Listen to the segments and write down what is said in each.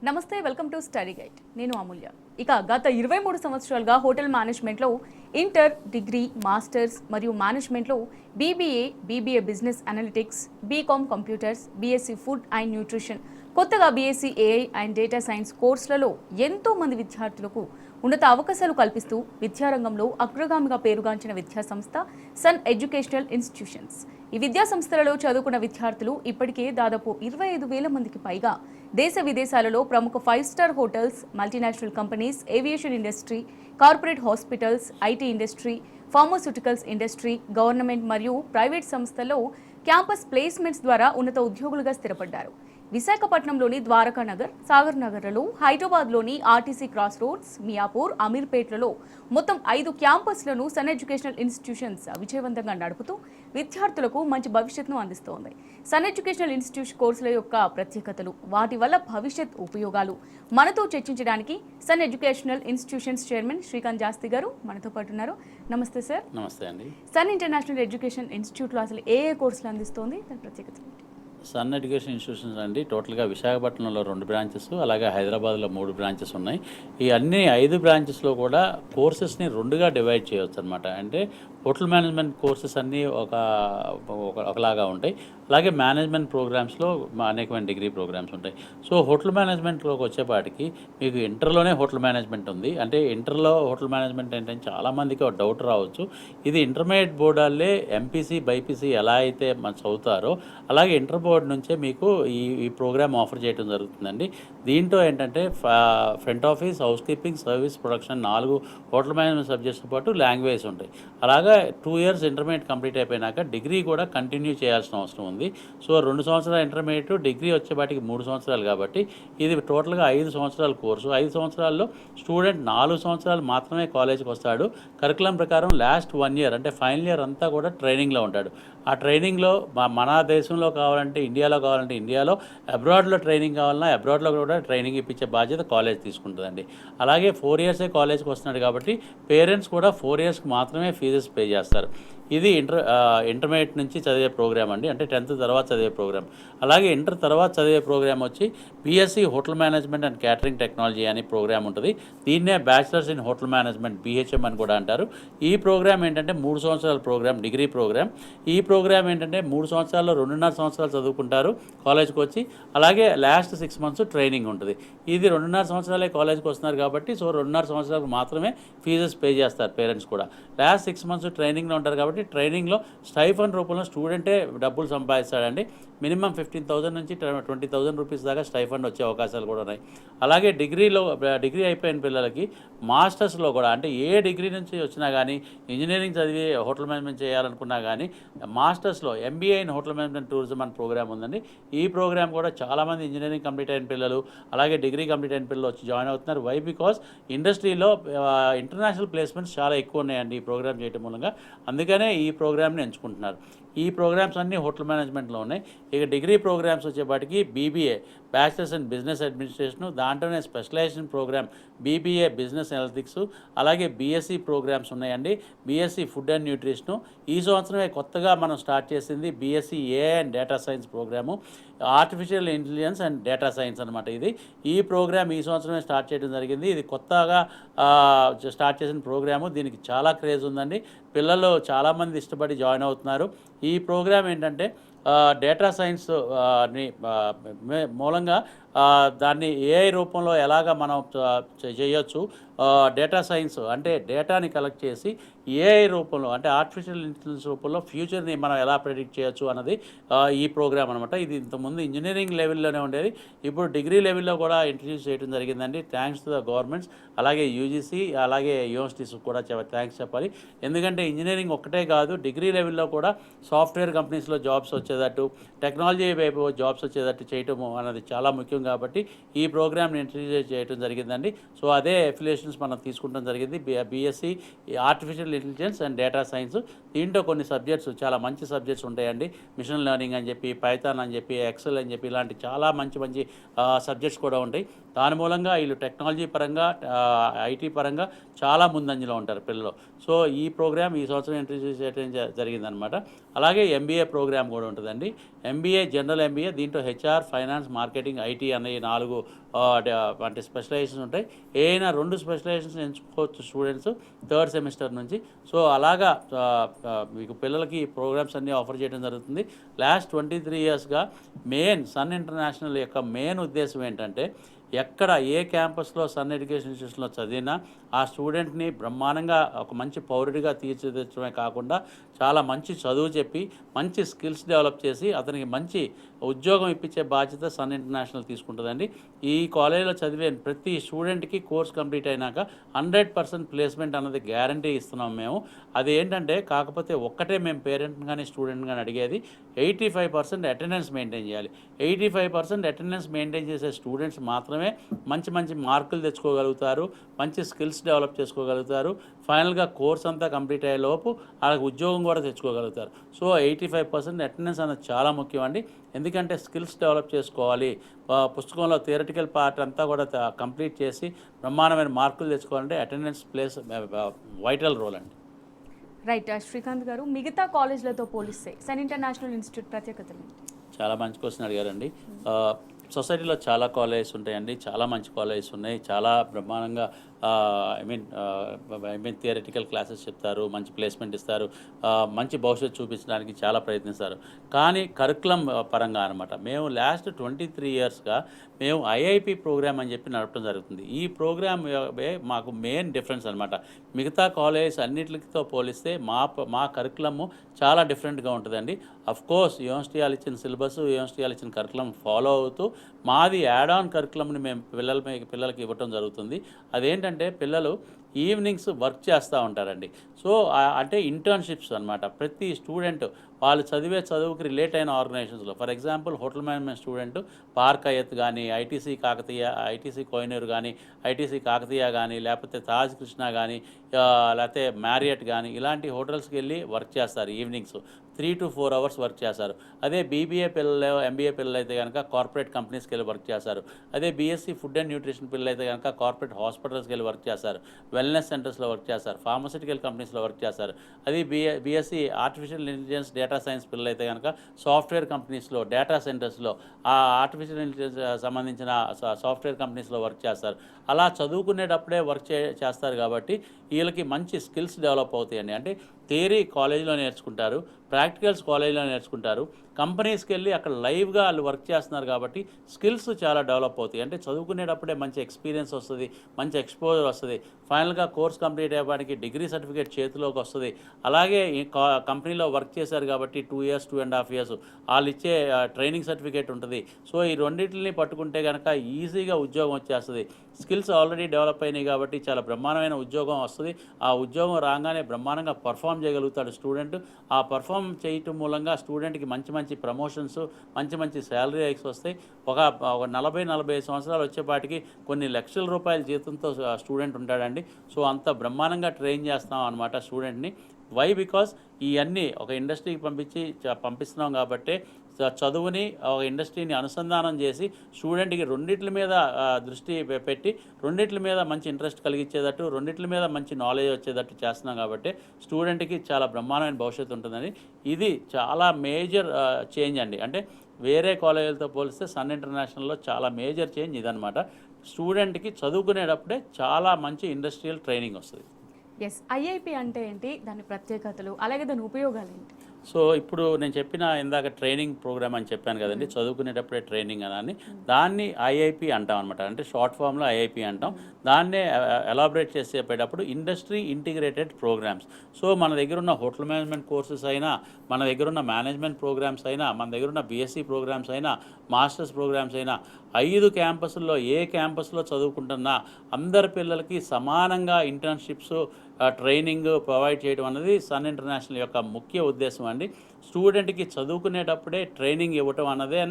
నమస్తే, welcome to study guide. నేను అమూల్య. ఇక గత 23 సంవత్సరాలుగా హోటల్ మేనేజ్మెంట్లో ఇంటర్, డిగ్రీ, మాస్టర్స్ మరియు మేనేజ్మెంట్లో BBA business analytics, BCom computers, BSc food and nutrition, కొత్తగా BSc AI and data science కోర్సులలో ఎంతో మంది విద్యార్థులకు ఉన్నత అవకాశాలు కల్పిస్తూ విద్యారంగంలో అగ్రగామిగా పేరుగాంచిన విద్యాసంస్థ సన్ ఎడ్యుకేషనల్ ఇన్స్టిట్యూషన్స్. ఈ విద్యా సంస్థలలో చదువుకున్న విద్యార్థులు ఇప్పటికే దాదాపు 25,000 మందికి పైగా దేశ విదేశాలలో ప్రముఖ 5 star hotels, multinational companies, aviation industry, corporate hospitals, IT industry, pharmaceuticals industry, government మరియు ప్రైవేట్ సంస్థల్లో క్యాంపస్ ప్లేస్మెంట్స్ ద్వారా ఉన్నత ఉద్యోగులుగా స్థిరపడ్డారు. విశాఖపట్నంలోని ద్వారకా నగర్, సాగర్ నగర్లలో, హైదరాబాద్లోని ఆర్టీసీ క్రాస్ రోడ్స్, మియాపూర్, అమీర్పేట్లలో మొత్తం 5 క్యాంపస్లను సన్ ఎడ్యుకేషనల్ ఇన్స్టిట్యూషన్స్ విజయవంతంగా నడుపుతూ విద్యార్థులకు మంచి భవిష్యత్తును అందిస్తోంది. సన్ ఎడ్యుకేషనల్ ఇన్స్టిట్యూషన్ కోర్సుల యొక్క ప్రత్యేకతలు, వాటి వల్ల భవిష్యత్ ఉపయోగాలు మనతో చర్చించడానికి Sun educational institutions chairman Srikanth Jasti గారు మనతో పాటు ఉన్నారు. నమస్తే సార్. నమస్తే అండి. సన్ ఇంటర్నేషనల్ ఎడ్యుకేషన్ ఇన్స్టిట్యూట్లో అసలు ఏ కోర్సులు అందిస్తోంది, దాని ప్రత్యేకత ఏంటి? సన్ ఎడ్యుకేషన్ ఇన్స్టిట్యూషన్స్ అండి టోటల్గా విశాఖపట్నంలో 2 బ్రాంచెస్, అలాగే హైదరాబాద్లో 3 బ్రాంచెస్ ఉన్నాయి. ఈ అన్ని 5 బ్రాంచెస్లో కూడా కోర్సెస్ని 2గా డివైడ్ చేయవచ్చు అనమాట. అంటే హోటల్ మేనేజ్మెంట్ కోర్సెస్ అన్నీ ఒకలాగా ఉంటాయి. అలాగే మేనేజ్మెంట్ ప్రోగ్రామ్స్లో అనేకమైన డిగ్రీ ప్రోగ్రామ్స్ ఉంటాయి. సో హోటల్ మేనేజ్మెంట్లోకి వచ్చేపాటికి మీకు ఇంటర్లోనే హోటల్ మేనేజ్మెంట్ ఉంది. అంటే ఇంటర్లో హోటల్ మేనేజ్మెంట్ ఏంటంటే చాలామందికి ఒక డౌట్ రావచ్చు. ఇది ఇంటర్మీడియట్ బోర్డు వాళ్ళే ఎంపీసీ, బైపీసీ ఎలా అయితే మనం చదువుతారో అలాగే ఇంటర్ బోర్డు నుంచే మీకు ఈ ప్రోగ్రామ్ ఆఫర్ చేయడం జరుగుతుందండి. దీంట్లో ఏంటంటే front office, housekeeping, service, production 4 hotel management సబ్జెక్ట్స్తో పాటు లాంగ్వేజ్ ఉంటాయి. అలాగా 2 ఇయర్స్ ఇంటర్మీడియట్ కంప్లీట్ అయిపోయినాక డిగ్రీ కూడా కంటిన్యూ చేయాల్సిన అవసరం ఉంది. సో 2 సంవత్సరాల ఇంటర్మీడియట్, డిగ్రీ వచ్చేపాటికి 3 సంవత్సరాలు కాబట్టి ఇది టోటల్గా 5 సంవత్సరాల కోర్సు. 5 సంవత్సరాల్లో స్టూడెంట్ 4 సంవత్సరాలు మాత్రమే కాలేజీకి వస్తాడు. కరికులం ప్రకారం లాస్ట్ 1 ఇయర్ అంటే ఫైనల్ ఇయర్ అంతా కూడా ట్రైనింగ్లో ఉంటాడు. ఆ ట్రైనింగ్లో మన దేశంలో కావాలంటే ఇండియాలో కావాలంటే ఇండియాలో, అబ్రాడ్లో ట్రైనింగ్ కావాలన్నా అబ్రాడ్లో కూడా ట్రైనింగ్ ఇప్పించే బాధ్యత కాలేజ్ తీసుకుంటుందండి. అలాగే 4 ఇయర్సే కాలేజ్కి వస్తున్నాడు కాబట్టి పేరెంట్స్ కూడా 4 ఇయర్స్కి మాత్రమే ఫీజెస్ పే చేస్తారు. ఇది ఇంటర్మీడియట్ నుంచి చదివే ప్రోగ్రామ్ అండి. అంటే 10th తర్వాత చదివే ప్రోగ్రామ్. అలాగే ఇంటర్ తర్వాత చదివే ప్రోగ్రామ్ వచ్చి BSc hotel management and catering technology అనే ప్రోగ్రామ్ ఉంటుంది. దీన్నే bachelors in hotel management BHM అని కూడా అంటారు. ఈ ప్రోగ్రామ్ ఏంటంటే 3 సంవత్సరాల ప్రోగ్రామ్, డిగ్రీ ప్రోగ్రామ్. ఈ ప్రోగ్రామ్ ఏంటంటే 3 సంవత్సరాల్లో 2.5 సంవత్సరాలు చదువుకుంటారు కాలేజ్కి వచ్చి. అలాగే లాస్ట్ 6 months ట్రైనింగ్ ఉంటుంది. ఇది 2.5 సంవత్సరాలే కాలేజ్కి వస్తున్నారు కాబట్టి సో 2.5 సంవత్సరాలకు మాత్రమే ఫీజెస్ పే చేస్తారు పేరెంట్స్ కూడా. లాస్ట్ 6 months ట్రైనింగ్లో ఉంటారు కాబట్టి ట్రైనింగ్లో స్టైఫండ్ రూపంలో స్టూడెంటే డబ్బులు సంపాదిస్తాడండి. మినిమం 15,000 నుంచి 20,000 రూపీస్ దాకా స్టైఫండ్ వచ్చే అవకాశాలు కూడా ఉన్నాయి. అలాగే డిగ్రీ అయిపోయిన పిల్లలకి మాస్టర్స్లో కూడా, అంటే ఏ డిగ్రీ నుంచి వచ్చినా కానీ, ఇంజనీరింగ్ చదివి హోటల్ మేనేజ్మెంట్ చేయాలనుకున్నా కానీ మాస్టర్స్లో MBA in hotel management tourism అనే ప్రోగ్రామ్ ఉందండి. ఈ ప్రోగ్రామ్ కూడా చాలామంది ఇంజనీరింగ్ కంప్లీట్ అయిన పిల్లలు అలాగే డిగ్రీ కంప్లీట్ అయిన పిల్లలు వచ్చి జాయిన్ అవుతున్నారు. వై? బికాస్ ఇండస్ట్రీలో ఇంటర్నేషనల్ ప్లేస్మెంట్స్ చాలా ఎక్కువ ఉన్నాయండి ఈ ప్రోగ్రామ్ చేయడం మూలంగా. అందుకనే ఈ ప్రోగ్రామ్ని ఎంచుకుంటున్నారు. ఈ ప్రోగ్రామ్స్ అన్నీ హోటల్ మేనేజ్మెంట్లో ఉన్నాయి. ఇక డిగ్రీ ప్రోగ్రామ్స్ వచ్చేపాటికి BBA bachelors in business administration, దాంట్లోనే specialisation programme BBA business analytics, అలాగే BSc ప్రోగ్రామ్స్ ఉన్నాయండి. BSc food and nutrition. ఈ సంవత్సరమే కొత్తగా మనం స్టార్ట్ చేసింది BSc AI అండ్ data science programme, artificial intelligence and data science అనమాట. ఈ ప్రోగ్రామ్ ఈ సంవత్సరమే స్టార్ట్ చేయడం జరిగింది. ఇది కొత్తగా స్టార్ట్ చేసిన ప్రోగ్రాము. దీనికి చాలా క్రేజ్ ఉందండి. పిల్లలు చాలామంది ఇష్టపడి జాయిన్ అవుతున్నారు. ఈ ప్రోగ్రామ్ ఏంటంటే డేటా సైన్స్ మూలంగా దాన్ని AI రూపంలో ఎలాగ మనం చేయొచ్చు, డేటా సైన్స్ అంటే డేటాని కలెక్ట్ చేసి AI రూపంలో అంటే ఆర్టిఫిషియల్ ఇంటెలిజెన్స్ రూపంలో ఫ్యూచర్ని మనం ఎలా ప్రెడిక్ట్ చేయొచ్చు అన్నది ఈ ప్రోగ్రామ్ అనమాట. ఇది ఇంతకుముందు ఇంజనీరింగ్ లెవెల్లోనే ఉండేది, ఇప్పుడు డిగ్రీ లెవెల్లో కూడా ఇంట్రడ్యూస్ చేయడం జరిగిందండి. థ్యాంక్స్ టు ద గవర్నమెంట్స్, అలాగే UGC, అలాగే యూనివర్సిటీస్ కూడా థ్యాంక్స్ చెప్పాలి. ఎందుకంటే ఇంజనీరింగ్ ఒక్కటే కాదు, డిగ్రీ లెవెల్లో కూడా సాఫ్ట్వేర్ కంపెనీస్లో జాబ్స్ వచ్చేటట్టు, టెక్నాలజీ వైపు జాబ్స్ వచ్చేటట్టు చేయటం అన్నది చాలా ముఖ్యం కాబట్టి ఈ ప్రోగ్రామ్ని ఇంట్రడ్యూస్ చేయడం జరిగిందండి. సో అదే అఫిలియేషన్స్ మనం తీసుకుంటాం జరిగింది. BSc artificial intelligence and data science. దీంట్లో కొన్ని సబ్జెక్ట్స్ చాలా మంచి సబ్జెక్ట్స్ ఉంటాయండి. మిషన్ లెర్నింగ్ అని చెప్పి, పైథాన్ అని చెప్పి, ఎక్సెల్ అని చెప్పి, ఇలాంటి చాలా మంచి సబ్జెక్ట్స్ కూడా ఉంటాయి. దాని మూలంగా వీళ్ళు టెక్నాలజీ పరంగా ఐటీ పరంగా చాలా ముందంజలో ఉంటారు పిల్లలు. సో ఈ ప్రోగ్రామ్ ఈ సంవత్సరం ఇంట్రడ్యూస్ చేయడం జరిగిందనమాట. అలాగే ఎంబీఏ ప్రోగ్రామ్ కూడా ఉంటుందండి. ఎంబీఏ, జనరల్ ఎంబీఏ, దీంట్లో హెచ్ఆర్, ఫైనాన్స్, మార్కెటింగ్, ఐటీ అనే 4 అంటే స్పెషలైజేషన్స్ ఉంటాయి. ఏదైనా 2 స్పెషలైజేషన్స్ ఎంచుకోవచ్చు స్టూడెంట్స్ థర్డ్ సెమిస్టర్ నుంచి. సో అలాగా మీకు పిల్లలకి ఈ ప్రోగ్రామ్స్ అన్నీ ఆఫర్ చేయడం జరుగుతుంది. లాస్ట్ 23 ఇయర్స్గా సన్ ఇంటర్నేషనల్ యొక్క మెయిన్ ఉద్దేశం ఏంటంటే, ఎక్కడ ఏ క్యాంపస్లో సన్ ఎడ్యుకేషన్ ఇన్స్టిట్యూషన్లో చదివినా ఆ స్టూడెంట్ని బ్రహ్మాండంగా ఒక మంచి పౌరుడిగా తీర్చిదిద్దడమే కాకుండా చాలా మంచి చదువు చెప్పి మంచి స్కిల్స్ డెవలప్ చేసి అతనికి మంచి ఉద్యోగం ఇప్పించే బాధ్యత సన్ ఇంటర్నేషనల్ తీసుకుంటుందండి. ఈ కాలేజీలో చదివే ప్రతి స్టూడెంట్కి కోర్స్ కంప్లీట్ అయినాక 100% ప్లేస్మెంట్ అన్నది గ్యారంటీ ఇస్తున్నాం మేము. అది ఏంటంటే, కాకపోతే ఒక్కటే మేము పేరెంట్ కానీ స్టూడెంట్ కానీ అడిగేది 85% అటెండెన్స్ మెయింటైన్ చేయాలి. 85% అటెండెన్స్ మెయింటైన్ చేసే స్టూడెంట్స్ మాత్రమే మంచి మంచి మార్కులు తెచ్చుకోగలుగుతారు, మంచి స్కిల్స్ డెవలప్ చేసుకోగలుగుతారు. ఫైనల్గా కోర్స్ అంతా కంప్లీట్ అయ్యే లోపు వాళ్ళకి ఉద్యోగం కూడా తెచ్చుకోగలుగుతారు. సో 85% అటెండెన్స్ అనేది చాలా ముఖ్యం అండి. ఎందుకంటే స్కిల్స్ డెవలప్ చేసుకోవాలి, పుస్తకంలో థియరిటికల్ పార్ట్ అంతా కూడా కంప్లీట్ చేసి బ్రహ్మాండమైన మార్కులు తెచ్చుకోవాలంటే అటెండెన్స్ ప్లేస్ వైటల్ రోల్ అండి. రైట్. శ్రీకాంత్ గారు, మిగతా కాలేజ్లతో పోలిస్తే సన్ ఇంటర్నేషనల్ ఇన్స్టిట్యూట్ ప్రత్యేకతలు ఏంటి? చాలా మంచి క్వశ్చన్ అడిగారండి. సొసైటీలో చాలా కాలేజెస్ ఉంటాయండి, చాలా మంచి కాలేజెస్ ఉన్నాయి. చాలా బ్రహ్మాండంగా ఐ మీన్ థియరిటికల్ క్లాసెస్ చెప్తారు, మంచి ప్లేస్మెంట్ ఇస్తారు, మంచి భవిష్యత్తు చూపించడానికి చాలా ప్రయత్నిస్తారు. కానీ కరికులం పరంగా అనమాట, మేము లాస్ట్ 23 ఇయర్స్గా మేము ఐఐపి ప్రోగ్రామ్ అని చెప్పి నడపడం జరుగుతుంది. ఈ ప్రోగ్రామ్ మాకు మెయిన్ డిఫరెన్స్ అనమాట. మిగతా కాలేజెస్ అన్నిటితో పోలిస్తే మా కరికులము చాలా డిఫరెంట్గా ఉంటుందండి. అఫ్కోర్స్ యూనివర్సిటీ వాళ్ళు ఇచ్చిన సిలబస్, యూనివర్సిటీ వాళ్ళు ఇచ్చిన కరికులం ఫాలో అవుతూ మాది యాడ్ ఆన్ కరికులంని మేము పిల్లలకి ఇవ్వటం జరుగుతుంది. అదేంటంటే, పిల్లలు ఈవినింగ్స్ వర్క్ చేస్తూ ఉంటారండి. సో అంటే ఇంటర్న్షిప్స్ అనమాట. ప్రతి స్టూడెంట్ వాళ్ళు చదివే చదువుకి రిలేట్ అయిన ఆర్గనైజేషన్స్లో, for example hotel management student Park Hyatt కానీ, ఐటీసీ కోహినూర్ కానీ, ఐటీసీ కాకతీయ కానీ, లేకపోతే తాజ్ కృష్ణ కానీ, లేకపోతే మ్యారియట్ కానీ, ఇలాంటి హోటల్స్కి వెళ్ళి వర్క్ చేస్తారు. ఈవినింగ్స్ 3 to 4 అవర్స్ వర్క్ చేస్తారు. అదే బీబీఏ పిల్లలు, ఎంబీఏ పిల్లలు అయితే కనుక కార్పొరేట్ కంపెనీస్కి వెళ్ళి వర్క్ చేస్తారు. అదే బీఎస్సీ ఫుడ్ అండ్ న్యూట్రిషన్ పిల్లలు అయితే కనుక కార్పొరేట్ హాస్పిటల్స్కి వెళ్ళి వర్క్ చేస్తారు, వెల్నెస్ సెంటర్స్లో వర్క్ చేస్తారు, ఫార్మసిటికల్ కంపెనీస్లో వర్క్ చేస్తారు. అది BSc artificial intelligence data science పిల్లలు అయితే కనుక సాఫ్ట్వేర్ కంపెనీస్లో, డేటా సెంటర్స్లో, ఆ ఆర్టిఫిషియల్ ఇంటెలిజెన్స్ సంబంధించిన సాఫ్ట్వేర్ కంపెనీస్లో వర్క్ చేస్తారు. అలా చదువుకునేటప్పుడే వర్క్ చేస్తారు కాబట్టి వీళ్ళకి మంచి స్కిల్స్ డెవలప్ అవుతాయండి. అంటే థియరీ కాలేజీలో నేర్చుకుంటారు, ప్రాక్టికల్స్ కాలేజీలో నేర్చుకుంటారు, కంపెనీస్కి వెళ్ళి అక్కడ లైవ్గా వాళ్ళు వర్క్ చేస్తున్నారు కాబట్టి స్కిల్స్ చాలా డెవలప్ అవుతాయి. అంటే చదువుకునేటప్పుడే మంచి ఎక్స్పీరియన్స్ వస్తుంది, మంచి ఎక్స్పోజర్ వస్తుంది. ఫైనల్గా కోర్స్ కంప్లీట్ అయ్యేవాడికి డిగ్రీ సర్టిఫికేట్ చేతిలోకి వస్తుంది. అలాగే కంపెనీలో వర్క్ చేశారు కాబట్టి 2 years 2.5 years వాళ్ళు ఇచ్చే ట్రైనింగ్ సర్టిఫికేట్ ఉంటుంది. సో ఈ రెండింటిని పట్టుకుంటే కనుక ఈజీగా ఉద్యోగం వచ్చేస్తుంది. స్కిల్స్ ఆల్రెడీ డెవలప్ అయినాయి కాబట్టి చాలా బ్రహ్మాండమైన ఉద్యోగం వస్తుంది. ఆ ఉద్యోగం రాగానే బ్రహ్మాండంగా పర్ఫామ్ చేయగలుగుతాడు స్టూడెంట్. ఆ పర్ఫామ్ చేయటం మూలంగా స్టూడెంట్కి మంచి మంచి ప్రమోషన్స్, మంచి మంచి శాలరీ హైక్స్ వస్తాయి. ఒక 40-45 సంవత్సరాలు వచ్చేపాటికి కొన్ని లక్షల రూపాయల జీతంతో స్టూడెంట్ ఉంటాడండి. సో అంత బ్రహ్మాండంగా ట్రైన్ చేస్తాం అనమాట స్టూడెంట్ని. వై? బికాస్ ఇవన్నీ ఒక ఇండస్ట్రీకి పంపిస్తున్నాం కాబట్టి చదువుని ఒక ఇండస్ట్రీని అనుసంధానం చేసి స్టూడెంట్కి రెండిట్ల మీద దృష్టి పెట్టి రెండిట్ల మీద మంచి ఇంట్రెస్ట్ కలిగించేటట్టు, రెండిట్ల మీద మంచి నాలెడ్జ్ వచ్చేటట్టు చేస్తున్నాం కాబట్టి స్టూడెంట్కి చాలా బ్రహ్మాండమైన భవిష్యత్తు ఉంటుందని. ఇది చాలా మేజర్ చేంజ్ అండి. అంటే వేరే కాలేజీలతో పోలిస్తే సన్ ఇంటర్నేషనల్లో చాలా మేజర్ చేంజ్ ఇదనమాట. స్టూడెంట్కి చదువుకునేటప్పుడే చాలా మంచి ఇండస్ట్రియల్ ట్రైనింగ్ వస్తుంది. ఎస్. ఐఐపి అంటే ఏంటి, దాని ప్రత్యేకతలు, అలాగే దాని ఉపయోగాలు ఏంటి? సో ఇప్పుడు నేను చెప్పిన ఇందాక ట్రైనింగ్ ప్రోగ్రామ్ అని చెప్పాను కదండి, చదువుకునేటప్పుడే ట్రైనింగ్ అని, దాన్ని ఐఐపి అంటాం అనమాట. అంటే షార్ట్ ఫామ్లో ఐఐపి అంటాం. దాన్నే ఎలాబరేట్ చేసేటప్పుడు ఇండస్ట్రీ ఇంటిగ్రేటెడ్ ప్రోగ్రామ్స్. సో మన దగ్గర ఉన్న హోటల్ మేనేజ్మెంట్ కోర్సెస్ అయినా, మన దగ్గర ఉన్న మేనేజ్మెంట్ ప్రోగ్రామ్స్ అయినా, మన దగ్గర ఉన్న బీఎస్సీ ప్రోగ్రామ్స్ అయినా, మాస్టర్స్ ప్రోగ్రామ్స్ అయినా, 5 క్యాంపస్ల్లో ఏ క్యాంపస్లో చదువుకుంటున్నా అందరి పిల్లలకి సమానంగా ఇంటర్న్షిప్స్, ట్రైనింగ్ ప్రొవైడ్ చేయడం అనేది సన్ ఇంటర్నేషనల్ యొక్క ముఖ్య ఉద్దేశం అండి. స్టూడెంట్కి చదువుకునేటప్పుడే ట్రైనింగ్ ఇవ్వటం అన్నదే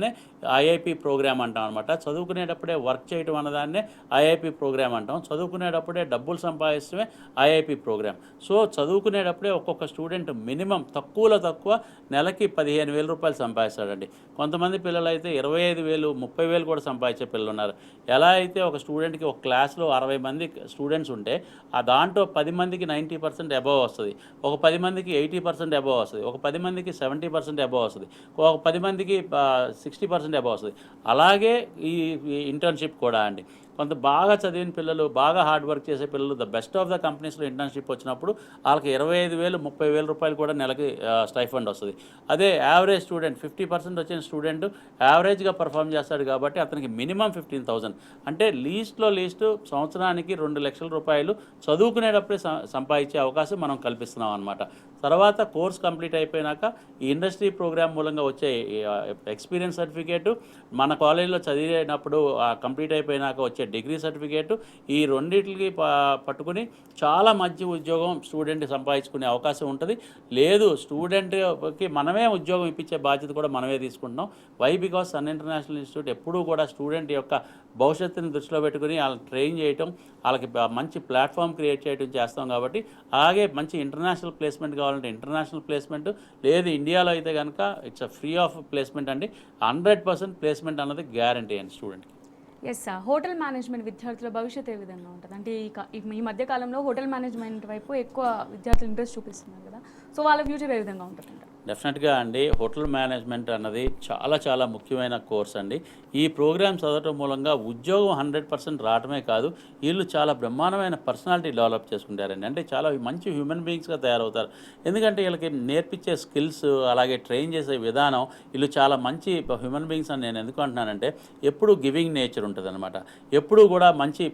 ఐఐపి ప్రోగ్రామ్ అంటాం అనమాట. చదువుకునేటప్పుడే వర్క్ చేయటం అన్నదాన్నే ఐఐపి ప్రోగ్రామ్ అంటాం. చదువుకునేటప్పుడే డబ్బులు సంపాదించడమే ఐఐపి ప్రోగ్రామ్. సో చదువుకునేటప్పుడే ఒక్కొక్క స్టూడెంట్ మినిమం తక్కువలో తక్కువ నెలకి 15,000 రూపాయలు సంపాదిస్తాడండి. కొంతమంది పిల్లలు అయితే 25,000, 30,000 కూడా సంపాదించే పిల్లలు ఉన్నారు. ఎలా అయితే ఒక స్టూడెంట్కి ఒక క్లాస్లో 60 మంది స్టూడెంట్స్ ఉంటే ఆ దాంట్లో 10 మందికి 90% అబవ్ వస్తుంది, ఒక 10 మందికి 80% అబవ్ వస్తుంది, ఒక 10 మందికి 70% అబవ్ వస్తుంది, ఒక 10 మందికి 60% అబవ్ వస్తుంది. అలాగే ఈ ఇంటర్న్షిప్ కూడా అండి. కొంత బాగా చదివిన పిల్లలు, బాగా హార్డ్ వర్క్ చేసే పిల్లలు, ద బెస్ట్ ఆఫ్ ద కంపెనీస్లో ఇంటర్న్షిప్ వచ్చినప్పుడు వాళ్ళకి 25,000, 30,000 రూపాయలు కూడా నెలకి స్టైఫండ్ వస్తుంది. అదే యావరేజ్ స్టూడెంట్ 50% వచ్చిన స్టూడెంట్ యావరేజ్గా పర్ఫామ్ చేస్తాడు కాబట్టి అతనికి మినిమం 15,000, అంటే లీస్ట్లో లీస్ట్ సంవత్సరానికి 2 లక్షల రూపాయలు చదువుకునేటప్పుడే సంపాదించే అవకాశం మనం కల్పిస్తున్నాం అనమాట. తర్వాత కోర్స్ కంప్లీట్ అయిపోయినాక ఈ ఇండస్ట్రీ ప్రోగ్రామ్ మూలంగా వచ్చే ఎక్స్పీరియన్స్ సర్టిఫికేటు, మన కాలేజీలో చదివేటప్పుడు కంప్లీట్ అయిపోయినాక వచ్చే డిగ్రీ సర్టిఫికేటు, ఈ రెండింటికి పట్టుకుని చాలా మంచి ఉద్యోగం స్టూడెంట్ సంపాదించుకునే అవకాశం ఉంటుంది. లేదు స్టూడెంట్కి మనమే ఉద్యోగం ఇప్పించే బాధ్యత కూడా మనమే తీసుకుంటున్నాం. Why? Because Sun international institute ఎప్పుడూ కూడా స్టూడెంట్ యొక్క భవిష్యత్తుని దృష్టిలో పెట్టుకుని వాళ్ళని ట్రైన్ చేయటం, వాళ్ళకి మంచి ప్లాట్ఫామ్ క్రియేట్ చేయడం చేస్తాం కాబట్టి, అలాగే మంచి ఇంటర్నేషనల్ ప్లేస్మెంట్ కావాలంటే ఇంటర్నేషనల్ ప్లేస్మెంట్, లేదు ఇండియాలో అయితే కనుక ఇట్స్ ఫ్రీ ఆఫ్ ప్లేస్మెంట్ అండి. 100% ప్లేస్మెంట్ అన్నది గ్యారంటీ అండి స్టూడెంట్కి. ఎస్ సార్, హోటల్ మేనేజ్మెంట్ విద్యార్థుల భవిష్యత్తు ఏ విధంగా ఉంటుంది? అంటే ఈ మధ్య కాలంలో హోటల్ మేనేజ్మెంట్ వైపు ఎక్కువ విద్యార్థులు ఇంట్రెస్ట్ చూపిస్తున్నారు కదా, సో వాళ్ళ ఫ్యూచర్ ఏ విధంగా ఉంటుంది? డెఫినెట్గా అండి, హోటల్ మేనేజ్మెంట్ అన్నది చాలా చాలా ముఖ్యమైన కోర్స్ అండి. ఈ ప్రోగ్రామ్ చదవటం మూలంగా ఉద్యోగం 100% రావటమే కాదు, వీళ్ళు చాలా బ్రహ్మాండమైన పర్సనాలిటీ డెవలప్ చేసుకుంటారండి. అంటే చాలా మంచి హ్యూమన్ బీయింగ్స్గా తయారవుతారు. ఎందుకంటే వీళ్ళకి నేర్పించే స్కిల్స్, అలాగే ట్రైన్ చేసే విధానం, వీళ్ళు చాలా మంచి హ్యూమన్ బీయింగ్స్ అని నేను ఎందుకు అంటున్నానంటే, ఎప్పుడు గివింగ్ నేచర్ ఉంటుంది అనమాట. ఎప్పుడు కూడా మంచి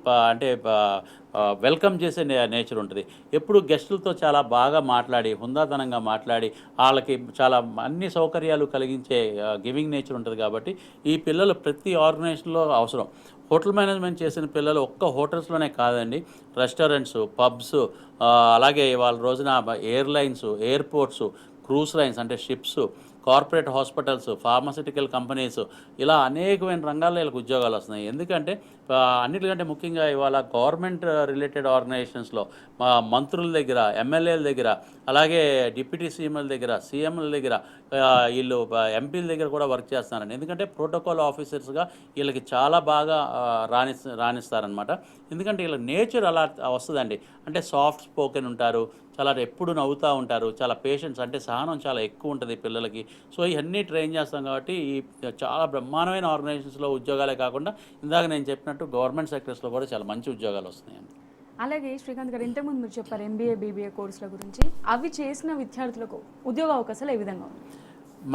వెల్కమ్ చేసే నేచర్ ఉంటుంది. ఎప్పుడు గెస్టులతో చాలా బాగా మాట్లాడి, హుందాతనంగా మాట్లాడి, వాళ్ళకి చాలా అన్ని సౌకర్యాలు కలిగించే గివింగ్ నేచర్ ఉంటుంది. కాబట్టి ఈ పిల్లలు ప్రతి ఆర్గనైజేషన్లో అవసరం. హోటల్ మేనేజ్మెంట్ చేసిన పిల్లలు ఒక్క హోటల్స్లోనే కాదండి, రెస్టారెంట్స్, పబ్స్, అలాగే వాళ్ళ రోజున ఎయిర్లైన్స్, ఎయిర్పోర్ట్స్, క్రూజ్ లైన్స్ అంటే ships, corporate hospitals, pharmaceutical companies, ఇలా అనేకమైన రంగాల్లో వీళ్ళకి ఉద్యోగాలు వస్తున్నాయి. ఎందుకంటే అన్నిటికంటే ముఖ్యంగా ఇవాళ గవర్నమెంట్ రిలేటెడ్ ఆర్గనైజేషన్స్లో మంత్రుల దగ్గర, ఎమ్మెల్యేల దగ్గర, అలాగే డిప్యూటీ సీఎంల దగ్గర, సీఎంల దగ్గర, వీళ్ళు ఎంపీల దగ్గర కూడా వర్క్ చేస్తున్నారండి. ఎందుకంటే ప్రోటోకాల్ ఆఫీసర్స్గా వీళ్ళకి చాలా బాగా రాణిస్తారనమాట. ఎందుకంటే వీళ్ళ నేచర్ అలా వస్తుందండి. అంటే సాఫ్ట్ స్పోకెన్ ఉంటారు, చాలా ఎప్పుడు నవ్వుతూ ఉంటారు, చాలా పేషెన్స్, అంటే సహనం చాలా ఎక్కువ ఉంటుంది పిల్లలకి. సో ఇవన్నీ ట్రైన్ చేస్తాం కాబట్టి ఈ చాలా బ్రహ్మాండమైన ఆర్గనైజేషన్స్లో ఉద్యోగాలే కాకుండా ఇందాక నేను చెప్పినట్టు గవర్నమెంట్ సెక్టర్స్లో కూడా చాలా మంచి ఉద్యోగాలు వస్తున్నాయండి. అలాగే శ్రీకాంత్ గారు, ఇంతకుముందు మీరు చెప్పారు ఎంబీఏ, బీబీఏ కోర్సుల గురించి. అవి చేసిన విద్యార్థులకు ఉద్యోగ అవకాశాలు ఏ విధంగా ఉన్నాయి?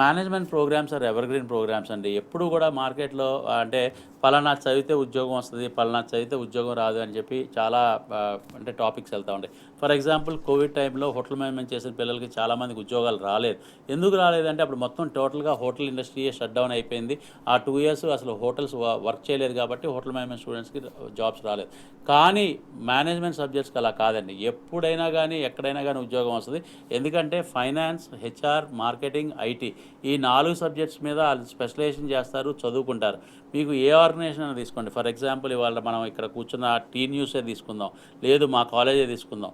Management programmes are evergreen programmes అండి. ఎప్పుడు కూడా మార్కెట్లో అంటే పలానా చదివితే ఉద్యోగం వస్తుంది, పలానా చదివితే ఉద్యోగం రాదు అని చెప్పి చాలా అంటే టాపిక్స్ వెళ్తూ ఉంటాయి. ఫర్ ఎగ్జాంపుల్ కోవిడ్ టైంలో హోటల్ మేనేజ్మెంట్ చేసిన పిల్లలకి చాలామందికి ఉద్యోగాలు రాలేదు. ఎందుకు రాలేదంటే అప్పుడు మొత్తం టోటల్గా హోటల్ ఇండస్ట్రీయే షట్ డౌన్ అయిపోయింది. ఆ 2 years అసలు హోటల్స్ వర్క్ చేయలేదు కాబట్టి హోటల్ మేనేజ్మెంట్ స్టూడెంట్స్కి జాబ్స్ రాలేదు. కానీ మేనేజ్మెంట్ సబ్జెక్ట్స్కి అలా కాదండి, ఎప్పుడైనా కానీ ఎక్కడైనా కానీ ఉద్యోగం వస్తుంది. ఎందుకంటే ఫైనాన్స్, హెచ్ఆర్, మార్కెటింగ్, ఐటీ, ఈ 4 సబ్జెక్ట్స్ మీద వాళ్ళు స్పెషలైజేషన్ చేస్తారు, చదువుకుంటారు. మీకు ఏ ఆర్గనైజేషన్ అయినా తీసుకోండి. ఫర్ ఎగ్జాంపుల్ ఇవాళ మనం ఇక్కడ కూర్చున్న టీ న్యూసే తీసుకుందాం, లేదు మా కాలేజే తీసుకుందాం.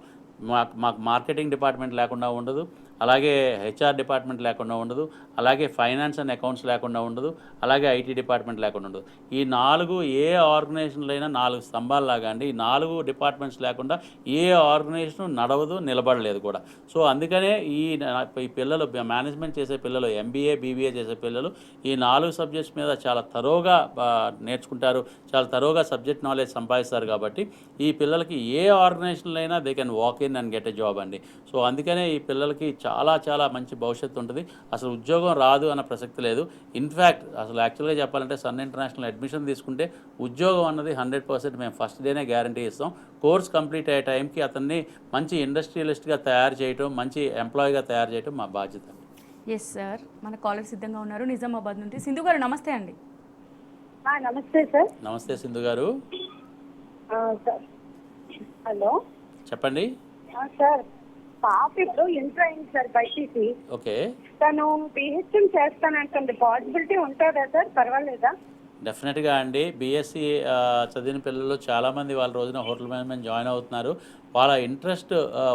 మాకు మార్కెటింగ్ డిపార్ట్మెంట్ లేకుండా ఉండదు, అలాగే హెచ్ఆర్ డిపార్ట్మెంట్ లేకుండా ఉండదు, అలాగే ఫైనాన్స్ అండ్ అకౌంట్స్ లేకుండా ఉండదు, అలాగే ఐటీ డిపార్ట్మెంట్ లేకుండా ఉండదు. ఈ 4 ఏ ఆర్గనైజేషన్లో అయినా 4 స్తంభాల్లాగా అండి. ఈ 4 డిపార్ట్మెంట్స్ లేకుండా ఏ ఆర్గనైజేషన్ నడవదు, నిలబడలేదు కూడా. సో అందుకనే ఈ పిల్లలు మేనేజ్మెంట్ చేసే పిల్లలు, ఎంబీఏ, బీబీఏ చేసే పిల్లలు ఈ 4 సబ్జెక్ట్స్ మీద చాలా తరోగా నేర్చుకుంటారు, చాలా తరోగా సబ్జెక్ట్ నాలెడ్జ్ సంపాదిస్తారు. కాబట్టి ఈ పిల్లలకి ఏ ఆర్గనైజేషన్లో అయినా they can walk in and get a job అండి. సో అందుకనే ఈ పిల్లలకి చాలా చాలా మంచి భవిష్యత్తు ఉంటుంది. అసలు ఉద్యోగం రాదు అన్న ప్రసక్తి లేదు. ఇన్ఫ్యాక్ట్ అసలు యాక్చువల్గా చెప్పాలంటే సన్ ఇంటర్నేషనల్ అడ్మిషన్ తీసుకుంటే ఉద్యోగం అన్నది 100% మేము ఫస్ట్ డేనే గ్యారంటీ ఇస్తాం. కోర్స్ కంప్లీట్ అయ్యే టైంకి అతన్ని మంచి ఇండస్ట్రియలిస్ట్గా తయారు చేయటం, మంచి ఎంప్లాయీగా తయారు చేయటం మా బాధ్యత. ఎస్ సార్, మన కాలర్ సిద్ధంగా ఉన్నారు నిజామాబాద్ నుండి. సింధు గారు నమస్తే అండి. నమస్తే సార్. నమస్తే సింధు గారు. హలో చెప్పండి సార్. పాప ఇప్పుడు ఇంటర్ అయింది సార్ బైపీసీ. ఓకే, తను పిహెచ్ఎం చేస్తానంటుంది. పాసిబిలిటీ ఉంటుందా సార్? పర్వాలేదా? డెఫినెట్గా అండి. బీఎస్సీ చదివిన పిల్లలు చాలామంది వాళ్ళ రోజున హోటల్ మేనేజ్మెంట్ జాయిన్ అవుతున్నారు. వాళ్ళ ఇంట్రెస్ట్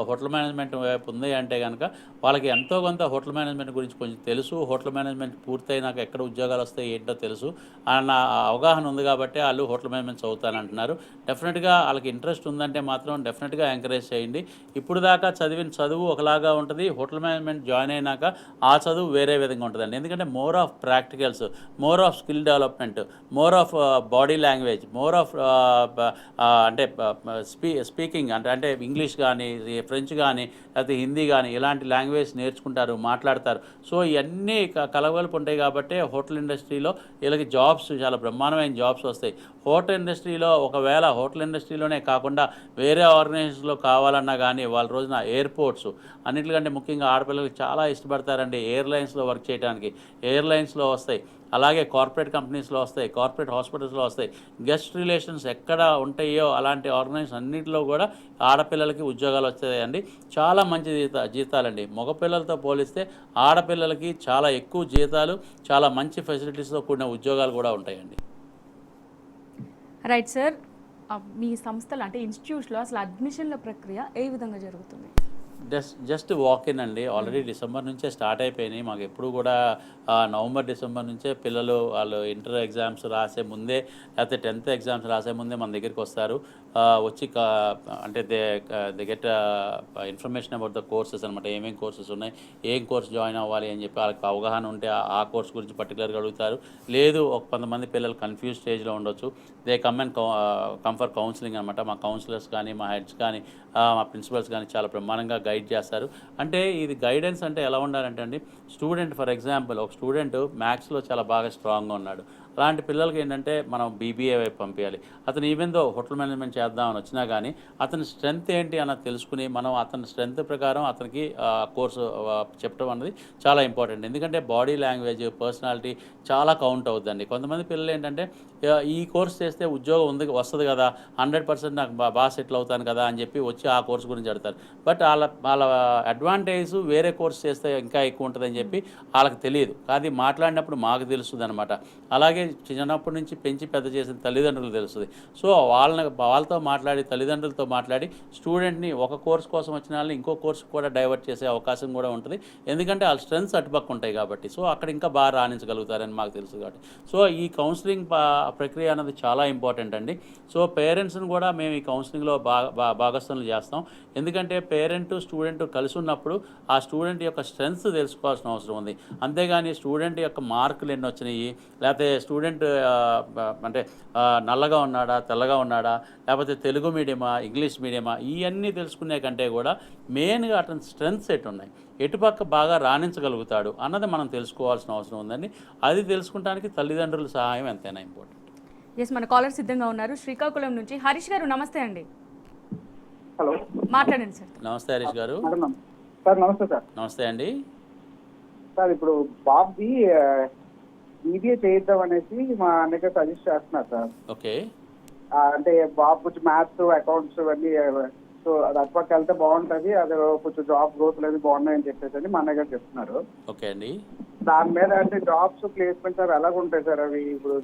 హోటల్ మేనేజ్మెంట్ వైపు ఉంది అంటే కనుక వాళ్ళకి ఎంతో కొంత హోటల్ మేనేజ్మెంట్ గురించి కొంచెం తెలుసు. హోటల్ మేనేజ్మెంట్ పూర్తయినాక ఎక్కడ ఉద్యోగాలు వస్తాయి ఏంటో తెలుసు అన్న అవగాహన ఉంది కాబట్టి వాళ్ళు హోటల్ మేనేజ్మెంట్ చదువుతానంటున్నారు. డెఫినెట్గా వాళ్ళకి ఇంట్రెస్ట్ ఉందంటే మాత్రం డెఫినెట్గా ఎంకరేజ్ చేయండి. ఇప్పుడు దాకా చదివిన చదువు ఒకలాగా ఉంటుంది, హోటల్ మేనేజ్మెంట్ జాయిన్ అయినాక ఆ చదువు వేరే విధంగా ఉంటుందండి. ఎందుకంటే more of practicals, more of skill development, more of body language, more of అంటే స్పీకింగ్ అంటే ఇంగ్లీష్ కానీ, ఫ్రెంచ్ కానీ, లేకపోతే హిందీ కానీ ఇలాంటి లాంగ్వేజ్ నేర్చుకుంటారు, మాట్లాడతారు. సో ఇవన్నీ కలగలుపు ఉంటాయి కాబట్టి హోటల్ ఇండస్ట్రీలో వీళ్ళకి జాబ్స్ చాలా బ్రహ్మాండమైన జాబ్స్ వస్తాయి. హోటల్ ఇండస్ట్రీలో ఒకవేళ హోటల్ ఇండస్ట్రీలోనే కాకుండా వేరే ఆర్గనైజేషన్లో కావాలన్నా కానీ వాళ్ళ రోజున ఎయిర్పోర్ట్స్ అన్నిటికంటే ముఖ్యంగా ఆడపిల్లలకి చాలా ఇష్టపడతారండి ఎయిర్లైన్స్లో వర్క్ చేయడానికి. ఎయిర్లైన్స్లో వస్తాయి, అలాగే కార్పొరేట్ కంపెనీస్లో వస్తాయి, కార్పొరేట్ హాస్పిటల్స్లో వస్తాయి. గెస్ట్ రిలేషన్స్ ఎక్కడ ఉంటాయో అలాంటి ఆర్గనైజేషన్ అన్నింటిలో కూడా ఆడపిల్లలకి ఉద్యోగాలు వస్తాయండి. చాలా మంచి జీతాలండి. మగపిల్లలతో పోలిస్తే ఆడపిల్లలకి చాలా ఎక్కువ జీతాలు, చాలా మంచి ఫెసిలిటీస్తో కూడిన ఉద్యోగాలు కూడా ఉంటాయండి. Right sir. మీ సంస్థలో అంటే ఇన్స్టిట్యూట్లో అసలు అడ్మిషన్ల ప్రక్రియ ఏ విధంగా జరుగుతుంది? జస్ట్ వాక్-ఇన్ అండి. ఆల్రెడీ డిసెంబర్ నుంచే స్టార్ట్ అయిపోయినాయి. మాకు ఎప్పుడు కూడా నవంబర్ డిసెంబర్ నుంచే పిల్లలు వాళ్ళు ఇంటర్ ఎగ్జామ్స్ రాసే ముందే లేకపోతే 10th ఎగ్జామ్స్ రాసే ముందే మన దగ్గరికి వస్తారు. వచ్చి అంటే they get information about the courses అనమాట. ఏమేమి కోర్సెస్ ఉన్నాయి, ఏం కోర్స్ జాయిన్ అవ్వాలి అని చెప్పి వాళ్ళకి అవగాహన ఉంటే ఆ కోర్స్ గురించి పర్టికులర్గా అడుగుతారు. లేదు కొంతమంది పిల్లలు కన్ఫ్యూజ్ స్టేజ్లో ఉండొచ్చు. దే కమ్ ఫర్ కౌన్సిలింగ్ అనమాట. మా కౌన్సిలర్స్ కానీ, మా హెడ్స్ కానీ, మా ప్రిన్సిపల్స్ కానీ చాలా బ్రహ్మాండంగా గైడ్ చేస్తారు. అంటే ఇది గైడెన్స్ అంటే ఎలా ఉండాలంటే అండి, స్టూడెంట్ ఫర్ ఎగ్జాంపుల్ ఒక స్టూడెంట్ మ్యాథ్స్లో చాలా బాగా స్ట్రాంగ్గా ఉన్నాడు. అలాంటి పిల్లలకి ఏంటంటే మనం బీబీఏ వైపు పంపించాలి. అతను ఈవెందో హోటల్ మేనేజ్మెంట్ చేద్దామని వచ్చినా కానీ అతని స్ట్రెంగ్త్ ఏంటి అన్నది తెలుసుకుని మనం అతని స్ట్రెంగ్త్ ప్రకారం అతనికి కోర్సు చెప్పడం అనేది చాలా ఇంపార్టెంట్. ఎందుకంటే బాడీ లాంగ్వేజ్, పర్సనాలిటీ చాలా కౌంట్ అవుతుందండి. కొంతమంది పిల్లలు ఏంటంటే ఈ కోర్స్ చేస్తే ఉద్యోగం వస్తుంది కదా, 100% నాకు బాగా సెటిల్ అవుతాను కదా అని చెప్పి వచ్చి ఆ కోర్స్ గురించి అడతారు. బట్ వాళ్ళ అడ్వాంటేజ్ వేరే కోర్స్ చేస్తే ఇంకా ఎక్కువ ఉంటుందని చెప్పి వాళ్ళకి తెలియదు. అది మాట్లాడినప్పుడు మాకు తెలుస్తుంది అనమాట. అలాగే చిన్నప్పటి నుంచి పెంచి పెద్ద చేసిన తల్లిదండ్రులు తెలుస్తుంది. సో వాళ్ళతో మాట్లాడి, తల్లిదండ్రులతో మాట్లాడి స్టూడెంట్ని ఒక కోర్స్ కోసం వచ్చిన వాళ్ళని ఇంకో కోర్స్ కూడా డైవర్ట్ చేసే అవకాశం కూడా ఉంటుంది. ఎందుకంటే వాళ్ళ స్ట్రెంగ్స్ అటుపక్క ఉంటాయి కాబట్టి. సో అక్కడ ఇంకా బాగా రాణించగలుగుతారని మాకు తెలుసు కాబట్టి. సో ఈ కౌన్సిలింగ్ ప్రక్రియ అనేది చాలా ఇంపార్టెంట్ అండి. సో పేరెంట్స్ని కూడా మేము ఈ కౌన్సిలింగ్లో భాగస్వాములు చేస్తాం. ఎందుకంటే పేరెంట్ స్టూడెంట్ కలిసి ఉన్నప్పుడు ఆ స్టూడెంట్ యొక్క స్ట్రెంగ్స్ తెలుసుకోవాల్సిన అవసరం ఉంది. అంతేగాని స్టూడెంట్ యొక్క మార్కులు ఎన్ని వచ్చినాయి, లేకపోతే స్టూడెంట్ అంటే నల్లగా ఉన్నాడా, తెల్లగా ఉన్నాడా, లేకపోతే తెలుగు మీడియమా, ఇంగ్లీష్ మీడియమా, ఇవన్నీ తెలుసుకునే కంటే కూడా మెయిన్గా అతని స్ట్రెంగ్స్ ఎటు ఉన్నాయి, ఎటుపక్క బాగా రాణించగలుగుతాడు అన్నది మనం తెలుసుకోవాల్సిన అవసరం ఉందండి. అది తెలుసుకుంటానికి తల్లిదండ్రుల సహాయం ఎంతైనా ఇంపార్టెంట్. ఎస్, మన కాలర్ సిద్ధంగా ఉన్నారు. శ్రీకాకుళం నుంచి హరీష్ గారు, నమస్తే అండి. హలో, మాట్లాడండి సార్. నమస్తే హరీష్ గారు. సార్ నమస్తే సార్. నమస్తే అండి. సార్ ఇప్పుడు బాబ్ది బీబీఏ చేయిద్దాం అనేసి మా అన్నయ్య సజెస్ట్ చేస్తున్నారు సార్. ఓకే. అంటే బాబు కొంచెం మ్యాథ్స్, అకౌంట్స్ ఇవన్నీ, సో అది అటుపక్క వెళ్తే బాగుంటుంది, అది కొంచెం జాబ్ గ్రోత్ అనేది బాగున్నాయని చెప్పేసి మా అన్నయ్య గారు చెప్తున్నారు. ఓకే అండి. దాని మీద అంటే జాబ్స్ ప్లేస్మెంట్స్ అవి ఎలాగ ఉంటాయి సార్? అవి ఇప్పుడు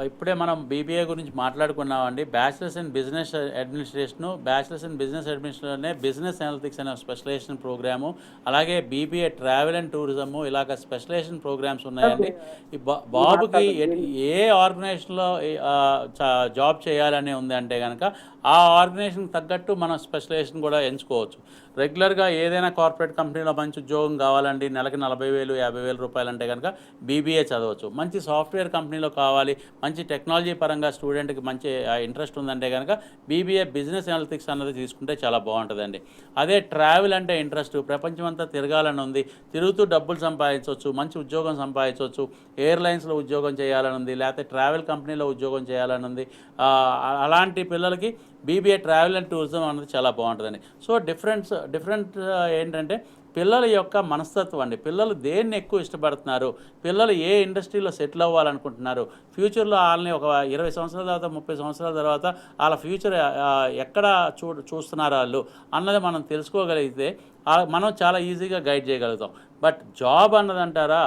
ఇప్పుడే మనం బీబీఏ గురించి మాట్లాడుకున్నామండి. Bachelors in business administration, bachelors in business అడ్మినిస్ట్రేషన్లోనే బిజినెస్ అనలిటిక్స్ అనే స్పెషలైజేషన్ ప్రోగ్రాము, అలాగే బీబీఏ ట్రావెల్ అండ్ టూరిజము, ఇలాగ స్పెషలైజేషన్ ప్రోగ్రామ్స్ ఉన్నాయండి. ఈ బాబుకి ఏ ఆర్గనైజేషన్లో జాబ్ చేయాలని ఉంది అంటే కనుక ఆ ఆర్గనైజేషన్కి తగ్గట్టు మనం స్పెషలైజేషన్ కూడా ఎంచుకోవచ్చు. రెగ్యులర్గా ఏదైనా కార్పొరేట్ కంపెనీలో మంచి ఉద్యోగం కావాలండి, నెలకి 40,000 50,000 రూపాయలు అంటే కనుక బీబీఏ చదవచ్చు. మంచి సాఫ్ట్వేర్ కంపెనీలో కావాలి, మంచి టెక్నాలజీ పరంగా స్టూడెంట్కి మంచి ఇంట్రెస్ట్ ఉందంటే కనుక బీబీఏ బిజినెస్ అనలిటిక్స్ అన్నది తీసుకుంటే చాలా బాగుంటుందండి. అదే ట్రావెల్ అంటే ఇంట్రెస్ట్, ప్రపంచం అంతా తిరగాలని ఉంది, తిరుగుతూ డబ్బులు సంపాదించవచ్చు, మంచి ఉద్యోగం సంపాదించవచ్చు, ఎయిర్లైన్స్లో ఉద్యోగం చేయాలని ఉంది, లేకపోతే ట్రావెల్ కంపెనీలో ఉద్యోగం చేయాలని ఉంది, అలాంటి పిల్లలకి బీబీఏ ట్రావెల్ అండ్ టూరిజం అనేది చాలా బాగుంటుందండి. సో డిఫరెంట్ ఏంటంటే పిల్లల యొక్క మనస్తత్వం అండి. పిల్లలు దేన్ని ఎక్కువ ఇష్టపడుతున్నారు, పిల్లలు ఏ ఇండస్ట్రీలో సెటిల్ అవ్వాలనుకుంటున్నారు, ఫ్యూచర్లో వాళ్ళని ఒక 20 సంవత్సరాల తర్వాత 30 సంవత్సరాల తర్వాత వాళ్ళ ఫ్యూచర్ ఎక్కడ చూస్తున్నారు వాళ్ళు అన్నది మనం తెలుసుకోగలిగితే మనం చాలా ఈజీగా గైడ్ చేయగలుగుతాం. బట్ జాబ్ అన్నదంటారా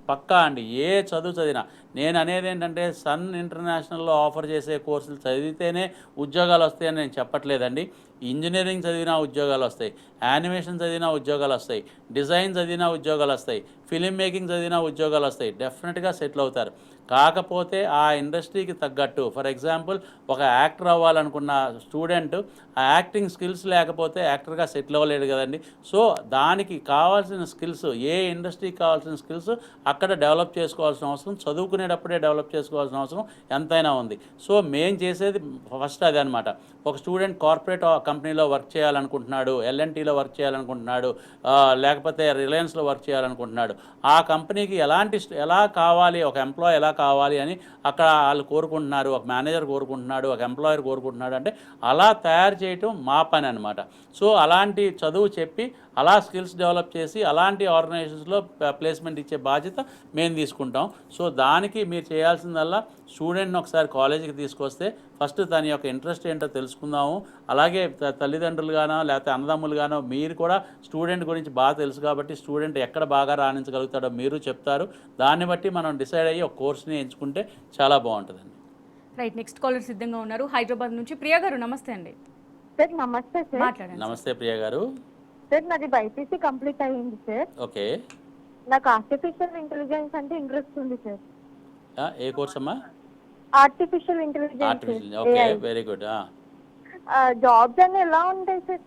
పక్కా అండి. ఏ చదువు చదివినా నేను అనేది ఏంటంటే సన్ ఇంటర్నేషనల్లో ఆఫర్ చేసే కోర్సులు చదివితేనే ఉద్యోగాలు వస్తాయని నేను చెప్పట్లేదండి. ఇంజనీరింగ్ చదివినా ఉద్యోగాలు వస్తాయి, యానిమేషన్ చదివినా ఉద్యోగాలు వస్తాయి, డిజైన్ చదివినా ఉద్యోగాలు వస్తాయి, ఫిలిం మేకింగ్ చదివినా ఉద్యోగాలు వస్తాయి. డెఫినెట్గా సెటిల్ అవుతారు. కాకపోతే ఆ ఇండస్ట్రీకి తగ్గట్టు, ఫర్ ఎగ్జాంపుల్ ఒక యాక్టర్ అవ్వాలనుకున్న స్టూడెంట్ ఆ యాక్టింగ్ స్కిల్స్ లేకపోతే యాక్టర్గా సెటిల్ అవ్వలేడు కదండి. సో దానికి కావాల్సిన స్కిల్స్, ఏ ఇండస్ట్రీకి కావాల్సిన స్కిల్స్ అక్కడ డెవలప్ చేసుకోవాల్సిన అవసరం, చదువుకునేటప్పుడే డెవలప్ చేసుకోవాల్సిన అవసరం ఎంతైనా ఉంది. సో మేము చేసేది ఫస్ట్ అదే అనమాట. ఒక స్టూడెంట్ కార్పొరేట్ కంపెనీలో వర్క్ చేయాలనుకుంటున్నాడు, ఎల్ఎన్టీలో వర్క్ చేయాలనుకుంటున్నాడు, లేకపోతే రిలయన్స్లో వర్క్ చేయాలనుకుంటున్నాడు. ఆ కంపెనీకి ఎలా కావాలి, ఒక ఎంప్లాయ్ ఎలా కావాలి అని అక్కడ వాళ్ళు కోరుకుంటున్నారు, ఒక మేనేజర్ కోరుకుంటున్నాడు, ఒక ఎంప్లాయర్ కోరుకుంటున్నాడు. అంటే అలా తయారు చేయటం మా పని అనమాట. సో అలాంటి చదువు చెప్పి అలా స్కిల్స్ డెవలప్ చేసి అలాంటి ఆర్గనైజేషన్స్లో ప్లేస్మెంట్ ఇచ్చే బాధ్యత మేము తీసుకుంటాం. సో దానికి మీరు చేయాల్సిందల్లా స్టూడెంట్ని ఒకసారి కాలేజీకి తీసుకొస్తే ఫస్ట్ తన యొక్క ఇంట్రెస్ట్ ఏంటో తెలుసుకుందాము. అలాగే తల్లిదండ్రులుగానో లేకపోతే అన్నదమ్ములుగానో మీరు కూడా స్టూడెంట్ గురించి బాగా తెలుసు కాబట్టి స్టూడెంట్ ఎక్కడ బాగా రాణించగలుగుతాడో మీరు చెప్తారు. దాన్ని బట్టి మనం డిసైడ్ అయ్యి ఒక కోర్స్ని ఎంచుకుంటే చాలా బాగుంటుందండి. రైట్, నెక్స్ట్ కాలర్ సిద్ధంగా ఉన్నారు. హైదరాబాద్ నుంచి ప్రియా గారు, నమస్తే అండి. సార్ నమస్తే సార్. మాట్లాడండి. నమస్తే ప్రియా గారు. సార్ నాది బైపీసీ కంప్లీట్ అయ్యింది సార్. ఓకే, నాకు ఆర్టిఫిషియల్ ఇంటెలిజెన్స్ అంటే ఇంట్రెస్ట్ ఉంది సార్. ఏ కోర్స్ అమ్మా? Artificial intelligence. Artificial, okay, very good. Jobs అన్ని ఎలా ఉంటాయి సార్?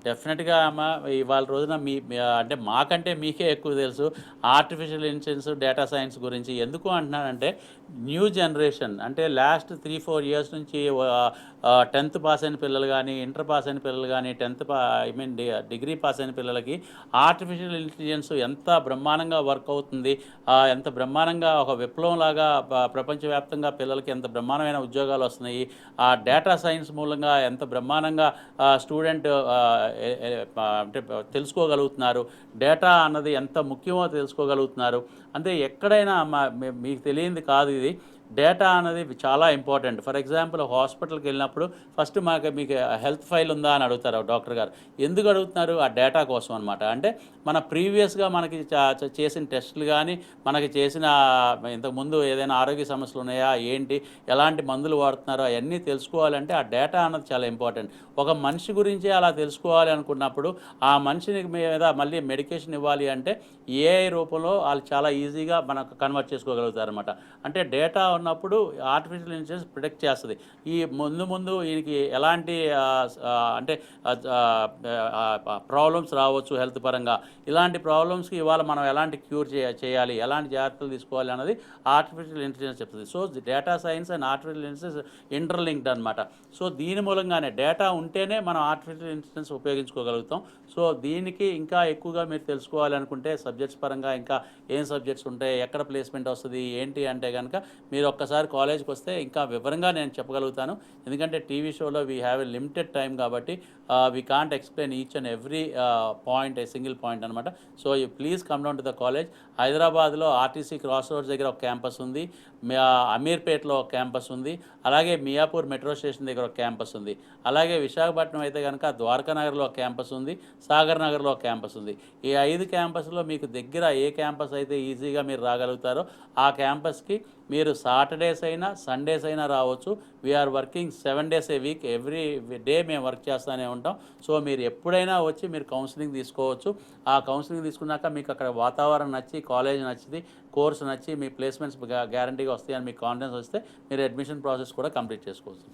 డెఫినెట్గా అమ్మ, ఇవాళ రోజున అంటే మాకంటే మీకే ఎక్కువ తెలుసు ఆర్టిఫిషియల్ ఇంటెలిజెన్స్, డేటా సైన్స్ గురించి. ఎందుకు అంటున్నానంటే న్యూ జనరేషన్ అంటే లాస్ట్ 3-4 ఇయర్స్ నుంచి 10th పాస్ అయిన పిల్లలు కానీ, ఇంటర్ పాస్ అయిన పిల్లలు కానీ, డిగ్రీ పాస్ అయిన పిల్లలకి ఆర్టిఫిషియల్ ఇంటెలిజెన్స్ ఎంత బ్రహ్మాండంగా వర్క్ అవుతుంది, ఎంత బ్రహ్మాండంగా ఒక విప్లవంలాగా ప్రపంచవ్యాప్తంగా పిల్లలకి ఎంత బ్రహ్మాండమైన ఉద్యోగాలు వస్తున్నాయి. ఆ డేటా సైన్స్ మూలంగా ఎంత బ్రహ్మాండంగా స్టూడెంట్ అంటే తెలుసుకోగలుగుతున్నారు. డేటా అన్నది ఎంత ముఖ్యమో తెలుసుకోగలుగుతున్నారు. అంటే ఎక్కడైనా మీకు తెలియంది కాదు ఇది. డేటా అనేది చాలా ఇంపార్టెంట్. ఫర్ ఎగ్జాంపుల్ హాస్పిటల్కి వెళ్ళినప్పుడు ఫస్ట్ మీకు హెల్త్ ఫైల్ ఉందా అని అడుగుతారు డాక్టర్ గారు. ఎందుకు అడుగుతున్నారు? ఆ డేటా కోసం అనమాట. అంటే మన ప్రీవియస్గా మనకి చేసిన టెస్టులు కానీ, మనకి చేసిన ఇంతకుముందు ఏదైనా ఆరోగ్య సమస్యలు ఉన్నాయా, ఏంటి, ఎలాంటి మందులు వాడుతున్నారో అవన్నీ తెలుసుకోవాలంటే ఆ డేటా అన్నది చాలా ఇంపార్టెంట్. ఒక మనిషి గురించి అలా తెలుసుకోవాలి అనుకున్నప్పుడు ఆ మనిషిని మీద మళ్ళీ మెడికేషన్ ఇవ్వాలి అంటే ఏఐ రూపంలో వాళ్ళు చాలా ఈజీగా మనకు కన్వర్ట్ చేసుకోగలుగుతారు అనమాట. అంటే డేటా ఉన్నప్పుడు ఆర్టిఫిషియల్ ఇంటెలిజెన్స్ ప్రిడిక్ట్ చేస్తుంది ఈ ముందు ఈయనకి ఎలాంటి అంటే ప్రాబ్లమ్స్ రావచ్చు హెల్త్ పరంగా. ఇలాంటి ప్రాబ్లమ్స్కి ఇవాళ మనం ఎలాంటి క్యూర్ చేయాలి, ఎలాంటి జాగ్రత్తలు తీసుకోవాలి అన్నది ఆర్టిఫిషియల్ ఇంటెలిజెన్స్ చెప్తుంది. So data science and artificial intelligence interlinked అనమాట. సో దీని మూలంగానే డేటా ఉంటేనే మనం ఆర్టిఫిషియల్ ఇంటెలిజెన్స్ ఉపయోగించుకోగలుగుతాం. సో దీనికి ఇంకా ఎక్కువగా మీరు తెలుసుకోవాలనుకుంటే సబ్జెక్ట్స్ పరంగా ఇంకా ఏం సబ్జెక్ట్స్ ఉంటాయి, ఎక్కడ ప్లేస్మెంట్ వస్తుంది ఏంటి అంటే కనుక మీరు ఒక్కసారి కాలేజ్కి వస్తే ఇంకా వివరంగా నేను చెప్పగలుగుతాను. ఎందుకంటే టీవీ షోలో we have a limited time కాబట్టి we can't explain each and every point, a single point అనమాట. So you please come down to the college. హైదరాబాద్లో ఆర్టీసీ క్రాస్ రోడ్స్ దగ్గర ఒక క్యాంపస్ ఉంది, అమీర్పేటలో ఒక క్యాంపస్ ఉంది, అలాగే మియాపూర్ మెట్రో స్టేషన్ దగ్గర ఒక క్యాంపస్ ఉంది. అలాగే విశాఖపట్నం అయితే కనుక ద్వారకానగర్లో ఒక క్యాంపస్ ఉంది, సాగర్ నగర్లో ఒక క్యాంపస్ ఉంది. ఈ 5 క్యాంపస్లో మీకు దగ్గర ఏ క్యాంపస్ అయితే ఈజీగా మీరు రాగలుగుతారో ఆ క్యాంపస్కి మీరు సాటర్డేస్ అయినా సండేస్ అయినా రావచ్చు. We're working 7 days a week, every day మేము వర్క్ చేస్తూనే ఉంటాం. సో మీరు ఎప్పుడైనా వచ్చి మీరు కౌన్సిలింగ్ తీసుకోవచ్చు. ఆ కౌన్సిలింగ్ తీసుకున్నాక మీకు అక్కడ వాతావరణం నచ్చి, కాలేజ్ నచ్చింది, కోర్సు నచ్చి, మీ ప్లేస్మెంట్స్ గ్యారంటీగా వస్తాయని మీకు కాన్ఫిడెన్స్ వస్తే మీరు అడ్మిషన్ ప్రాసెస్ కూడా కంప్లీట్ చేసుకోవచ్చు.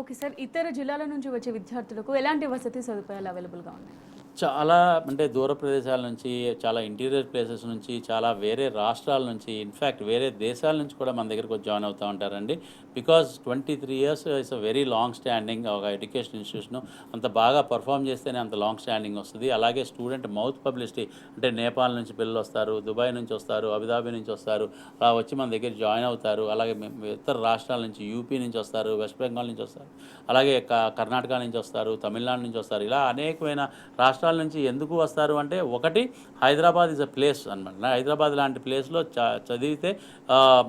ఓకే సార్, ఇతర జిల్లాల నుంచి వచ్చే విద్యార్థులకు ఎలాంటి వసతి సదుపాయాలు అవైలబుల్గా ఉన్నాయి? చాలా అంటే దూర ప్రదేశాల నుంచి, చాలా ఇంటీరియర్ ప్లేసెస్ నుంచి, చాలా వేరే రాష్ట్రాల నుంచి, ఇన్ఫ్యాక్ట్ వేరే దేశాల నుంచి కూడా మన దగ్గరకు వచ్చి జాయిన్ అవుతూ ఉంటారండి. Because 23 years is a very long standing ఒక ఎడ్యుకేషన్ ఇన్స్టిట్యూషన్. అంత బాగా పర్ఫామ్ చేస్తేనే అంత లాంగ్ స్టాండింగ్ వస్తుంది. అలాగే స్టూడెంట్ మౌత్ పబ్లిసిటీ అంటే నేపాల్ నుంచి పిల్లలు వస్తారు, దుబాయ్ నుంచి వస్తారు, అబుదాబి నుంచి వస్తారు, అలా వచ్చి మన దగ్గర జాయిన్ అవుతారు. అలాగే ఇతర రాష్ట్రాల నుంచి, యూపీ నుంచి వస్తారు, వెస్ట్ బెంగాల్ నుంచి వస్తారు, అలాగే కర్ణాటక నుంచి వస్తారు, తమిళనాడు నుంచి వస్తారు. ఇలా అనేకమైన రాష్ట్రాల రాష్ట్రాల నుంచి ఎందుకు వస్తారు అంటే, ఒకటి హైదరాబాద్ ఇస్ అ ప్లేస్ అనమాట. హైదరాబాద్ లాంటి ప్లేస్లో చదివితే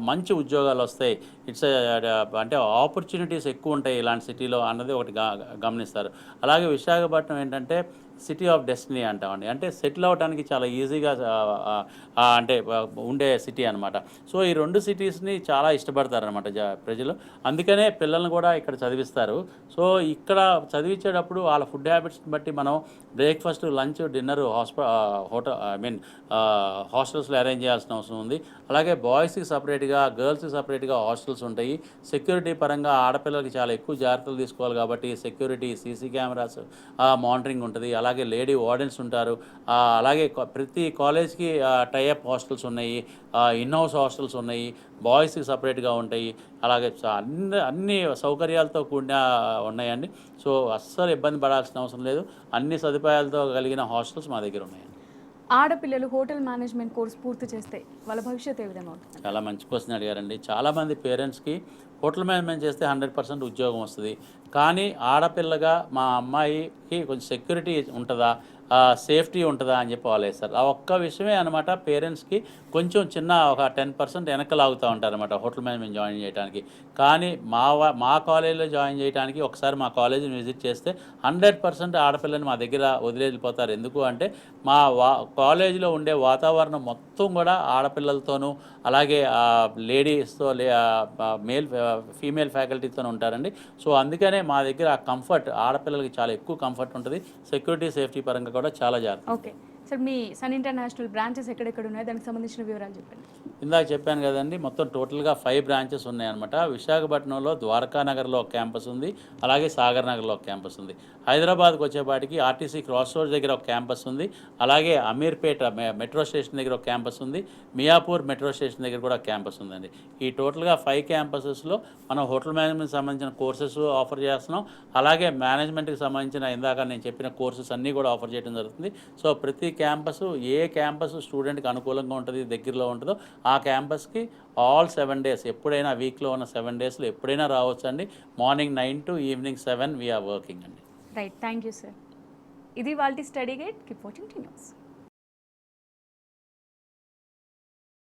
మంచి ఉద్యోగాలు వస్తాయి, అంటే ఆపర్చునిటీస్ ఎక్కువ ఉంటాయి ఇలాంటి సిటీలో అన్నది ఒకటి గమనిస్తారు. అలాగే విశాఖపట్నం ఏంటంటే సిటీ ఆఫ్ డెస్టినీ అంటామండి. అంటే సెటిల్ అవ్వడానికి చాలా ఈజీగా అంటే ఉండే సిటీ అనమాట. సో ఈ రెండు సిటీస్ని చాలా ఇష్టపడతారనమాట ప్రజలు. అందుకనే పిల్లల్ని కూడా ఇక్కడ చదివిస్తారు. సో ఇక్కడ చదివించేటప్పుడు వాళ్ళ ఫుడ్ హ్యాబిట్స్ని బట్టి మనం బ్రేక్ఫాస్ట్, లంచ్, డిన్నర్ హాస్టల్స్లో అరేంజ్ చేయాల్సిన అవసరం ఉంది. అలాగే బాయ్స్కి సపరేట్గా, గర్ల్స్కి సపరేట్గా హాస్టల్స్ ఉంటాయి. సెక్యూరిటీ పరంగా ఆడపిల్లలకి చాలా ఎక్కువ జాగ్రత్తలు తీసుకోవాలి కాబట్టి సెక్యూరిటీ, సీసీ కెమెరాస్ మానిటరింగ్ ఉంటుంది. అలాగే లేడీ వార్డెన్స్ ఉంటారు. అలాగే ప్రతి కాలేజ్కి టైఅప్ హాస్టల్స్ ఉన్నాయి, ఇన్ హౌస్ హాస్టల్స్ ఉన్నాయి, బాయ్స్కి సపరేట్గా ఉంటాయి. అలాగే అన్ని సౌకర్యాలతో కూడిన ఉన్నాయండి. సో అస్సలు ఇబ్బంది పడాల్సిన అవసరం లేదు. అన్ని సదుపాయాలతో కలిగిన హాస్టల్స్ మా దగ్గర ఉన్నాయండి. ఆడపిల్లలు హోటల్ మేనేజ్మెంట్ కోర్స్ పూర్తి చేస్తే వాళ్ళ భవిష్యత్తు ఏ విధంగా ఉంటుంది? చాలా మంచి క్వశ్చన్ అడిగారండి. చాలామంది పేరెంట్స్కి హోటల్ మేనేజ్మెంట్ చేస్తే 100% ఉద్యోగం వస్తుంది, కానీ ఆడపిల్లగా మా అమ్మాయికి కొంచెం సెక్యూరిటీ ఉంటుందా, సేఫ్టీ ఉంటుందా అని చెప్పి వాళ్ళు వేస్తారు. ఆ ఒక్క విషయమే అనమాట పేరెంట్స్కి కొంచెం చిన్న ఒక 10% వెనకలాగుతూ ఉంటారనమాట హోటల్ మేనేజ్మెంట్ జాయిన్ చేయడానికి. కానీ మా కాలేజీలో జాయిన్ చేయడానికి ఒకసారి మా కాలేజీని విజిట్ చేస్తే 100% ఆడపిల్లని మా దగ్గర వదిలేళ్ళిపోతారు. ఎందుకు అంటే మా కాలేజీలో ఉండే వాతావరణం మొత్తం కూడా ఆడపిల్లలతోనూ అలాగే లేడీస్తో ఫీమేల్ ఫ్యాకల్టీతో ఉంటారండి. సో అందుకనే మా దగ్గర ఆ కంఫర్ట్, ఆడపిల్లలకి చాలా ఎక్కువ కంఫర్ట్ ఉంటుంది. సెక్యూరిటీ, సేఫ్టీ పరంగా కూడా చాలా జాగ్రత్త. ఓకే సార్, మీ సన్ ఇంటర్నేషనల్ బ్రాంచెస్ ఎక్కడెక్కడ ఉన్నాయి, దానికి సంబంధించిన వివరాలు చెప్పండి. ఇందాక చెప్పాను కదండి, మొత్తం టోటల్గా 5 బ్రాంచెస్ ఉన్నాయన్నమాట. విశాఖపట్నంలో ద్వారకా నగర్లో ఒక క్యాంపస్ ఉంది, అలాగే సాగర్ నగర్లో ఒక క్యాంపస్ ఉంది. హైదరాబాద్కి వచ్చేపాటికి ఆర్టీసీ క్రాస్ రోడ్ దగ్గర ఒక క్యాంపస్ ఉంది, అలాగే అమీర్పేట మెట్రో స్టేషన్ దగ్గర ఒక క్యాంపస్ ఉంది, మియాపూర్ మెట్రో స్టేషన్ దగ్గర కూడా క్యాంపస్ ఉందండి. ఈ టోటల్గా 5 క్యాంపసెస్లో మనం హోటల్ మేనేజ్మెంట్ సంబంధించిన కోర్సెస్ ఆఫర్ చేస్తున్నాం. అలాగే మేనేజ్మెంట్కి సంబంధించిన ఇందాక నేను చెప్పిన కోర్సెస్ అన్నీ కూడా ఆఫర్ చేయడం జరుగుతుంది. సో ప్రతి క్యాంపస్, ఏ క్యాంపస్ స్టూడెంట్కి అనుకూలంగా ఉంటుంది, దగ్గరలో ఉంటుందో ఆ క్యాంపస్కి ఆల్ 7 days, ఎప్పుడైనా వీక్లో ఉన్న 7 daysలో ఎప్పుడైనా రావచ్చు అండి. మార్నింగ్ 9 to ఈవినింగ్ 7 వీఆర్ వర్కింగ్ అండి. Right, thank you sir. ఇది వాళ్ళ study guide. Keep watching T news.